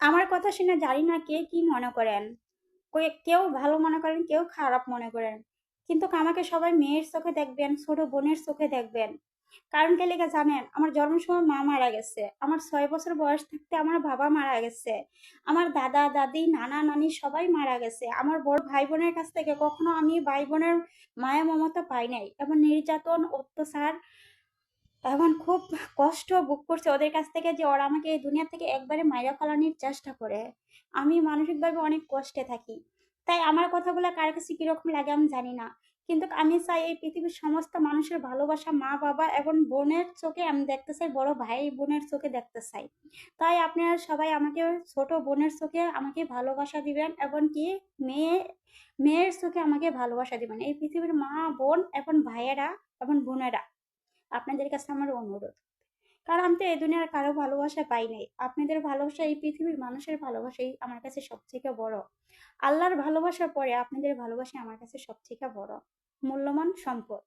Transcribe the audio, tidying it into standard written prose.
আমার কথা শুনে জানি না কে কি মনে করেন, কেউ ভালো মনে করেন, কেউ খারাপ মনে করেন, কিন্তু আমাকে সবাই মেয়ের চোখে দেখবেন, ছোট বোনের চোখে দেখবেন। কারণ কে লেগে জানেন, আমার জন্মের সময় মা মারা গেছে, আমার 6 বছর বয়স থাকতে আমার বাবা মারা গেছে, আমার দাদা দাদি নানা নানি সবাই মারা গেছে। আমার বড় ভাই বোনের কাছ থেকে কখনো আমি ভাই বোনের মায়া মমতা পাই নাই, এবং নির্যাতন অত্যাচার এখন খুব কষ্ট ভোগ করছে ওদের কাছ থেকে, যে ওরা আমাকে এই দুনিয়া থেকে একবারে মাইরা ফেলানোর চেষ্টা করে। আমি মানসিকভাবে অনেক কষ্টে থাকি। তাই আমার কথাগুলো কার কাছে কিরকম লাগে আমি জানি না, কিন্তু আমি চাই এই পৃথিবীর সমস্ত মানুষের ভালোবাসা মা বাবা এবং বোনের চোখে আমি দেখতে চাই, বড় ভাই বোনের চোখে দেখতে চাই। তাই আপনারা সবাই আমাকে ছোট বোনের চোখে আমাকে ভালোবাসা দিবেন, এবং কি মেয়ে মেয়ের চোখে আমাকে ভালোবাসা দিবেন। এই পৃথিবীর মা বোন এবং ভাইয়েরা এবং বোনেরা, আপনাদের কাছে আমার অনুরোধ। কারণ আমি তো এই দুনিয়ার কারো ভালোবাসা পাই নাই, আপনাদের ভালোবাসা, এই পৃথিবীর মানুষের ভালোবাসাই আমার কাছে সবথেকে বড়। আল্লাহর ভালোবাসার পরে আপনাদের ভালোবাসা আমার কাছে সবথেকে বড় মূল্যবান সম্পদ।